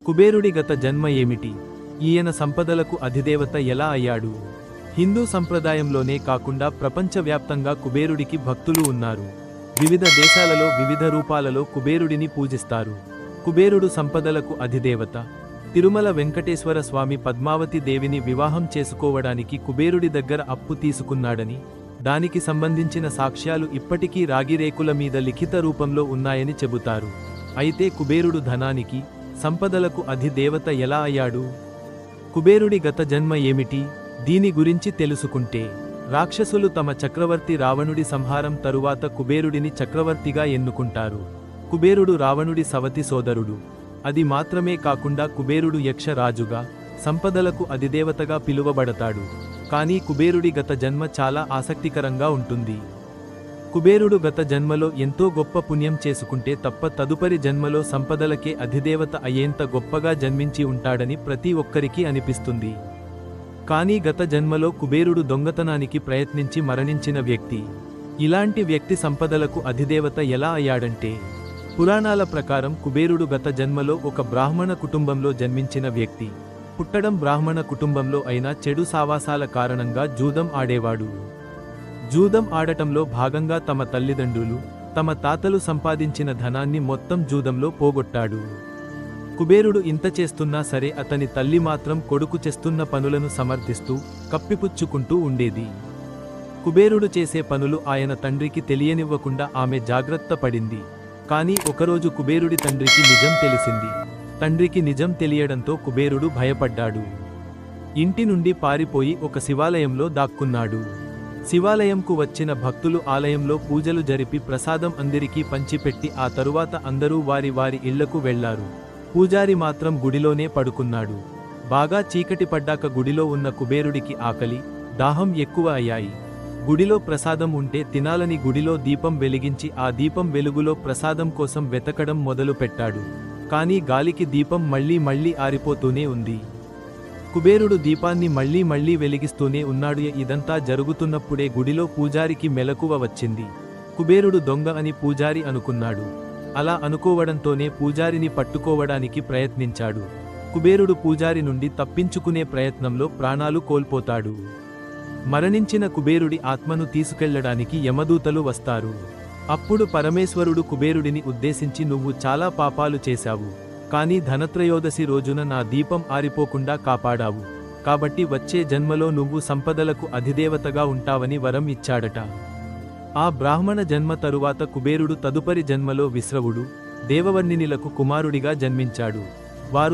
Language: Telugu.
కుబేరుడి గత జన్మ ఏమిటి? ఈయన సంపదలకు అధిదేవత ఎలా అయ్యాడు? హిందూ సంప్రదాయంలోనే కాకుండా ప్రపంచవ్యాప్తంగా కుబేరుడికి భక్తులు ఉన్నారు. వివిధ దేశాలలో వివిధ రూపాలలో కుబేరుడిని పూజిస్తారు. కుబేరుడు సంపదలకు అధిదేవత. తిరుమల వెంకటేశ్వర స్వామి పద్మావతి దేవిని వివాహం చేసుకోవడానికి కుబేరుడి దగ్గర అప్పు తీసుకున్నాడని, దానికి సంబంధించిన సాక్ష్యాలు ఇప్పటికీ రాగిరేకుల మీద లిఖిత రూపంలో ఉన్నాయని చెబుతారు. అయితే కుబేరుడు ధనానికి, సంపదలకు అధిదేవత ఎలా అయ్యాడు? కుబేరుడి గత జన్మ ఏమిటి? దీని గురించి తెలుసుకుంటే, రాక్షసులు తమ చక్రవర్తి రావణుడి సంహారం తరువాత కుబేరుడిని చక్రవర్తిగా ఎన్నుకుంటారు. కుబేరుడు రావణుడి సవతి సోదరుడు. అది మాత్రమే కాకుండా కుబేరుడు యక్ష రాజుగా, సంపదలకు అధిదేవతగా పిలువబడతాడు. కానీ కుబేరుడి గత జన్మ చాలా ఆసక్తికరంగా ఉంటుంది. కుబేరుడు గత జన్మలో ఎంతో గొప్ప పుణ్యం చేసుకుంటే తప్ప తదుపరి జన్మలో సంపదలకే అధిదేవత అయ్యేంత గొప్పగా జన్మించి ఉంటాడని ప్రతి ఒక్కరికి అనిపిస్తుంది. కానీ గత జన్మలో కుబేరుడు దొంగతనానికి ప్రయత్నించి మరణించిన వ్యక్తి. ఇలాంటి వ్యక్తి సంపదలకు అధిదేవత ఎలా అయ్యాడంటే, పురాణాల ప్రకారం కుబేరుడు గత జన్మలో ఒక బ్రాహ్మణ కుటుంబంలో జన్మించిన వ్యక్తి. పుట్టడం బ్రాహ్మణ కుటుంబంలో అయినా చెడు సావాసాల కారణంగా జూదం ఆడేవాడు. జూదం ఆడటంలో భాగంగా తమ తల్లిదండ్రులు, తమ తాతలు సంపాదించిన ధనాన్ని మొత్తం జూదంలో పోగొట్టాడు. కుబేరుడు ఇంత చేస్తున్నా సరే అతని తల్లి మాత్రం కొడుకు చేస్తున్న పనులను సమర్థిస్తూ, కప్పిపుచ్చుకుంటూ ఉండేది. కుబేరుడు చేసే పనులు ఆయన తండ్రికి తెలియనివ్వకుండా ఆమె జాగ్రత్త పడింది. కానీ ఒకరోజు కుబేరుడి తండ్రికి నిజం తెలిసింది. తండ్రికి నిజం తెలియడంతో కుబేరుడు భయపడ్డాడు. ఇంటి నుండి పారిపోయి ఒక శివాలయంలో దాక్కున్నాడు. శివాలయంకు వచ్చిన భక్తులు ఆలయంలో పూజలు జరిపి ప్రసాదం అందరికీ పంచిపెట్టి ఆ తరువాత అందరూ వారి వారి ఇళ్లకు వెళ్లారు. పూజారి మాత్రం గుడిలోనే పడుకున్నాడు. బాగా చీకటి పడ్డాక గుడిలో ఉన్న కుబేరుడికి ఆకలి, దాహం ఎక్కువ అయ్యాయి. గుడిలో ప్రసాదం ఉంటే తినాలని గుడిలో దీపం వెలిగించి ఆ దీపం వెలుగులో ప్రసాదం కోసం వెతకడం మొదలుపెట్టాడు. కానీ గాలికి దీపం మళ్లీ మళ్లీ ఆరిపోతూనే ఉంది. కుబేరుడు దీపాన్ని మళ్లీ మళ్లీ వెలిగిస్తూనే ఉన్నాడు. ఇదంతా జరుగుతున్నప్పుడే గుడిలో పూజారికి మెలకువ వచ్చింది. కుబేరుడు దొంగ అని పూజారి అనుకున్నాడు. అలా అనుకోవడంతోనే పూజారిని పట్టుకోవడానికి ప్రయత్నించాడు. కుబేరుడు పూజారి నుండి తప్పించుకునే ప్రయత్నంలో ప్రాణాలు కోల్పోతాడు. మరణించిన కుబేరుడి ఆత్మను తీసుకెళ్లడానికి యమదూతలు వస్తారు. అప్పుడు పరమేశ్వరుడు కుబేరుడిని ఉద్దేశించి, నువ్వు చాలా పాపాలు చేశావు, కానీ ధనత్రయోదశి రోజున నా దీపం ఆరిపోకుండా కాపాడావు. కాబట్టి వచ్చే జన్మలో నువ్వు సంపదలకు అధిదేవతగా ఉంటావని వరం ఇచ్చాడట. ఆ బ్రాహ్మణ జన్మ తరువాత కుబేరుడు తదుపరి జన్మలో విశ్రవుడు, దేవవర్ణినిలకు కుమారుడిగా జన్మించాడు.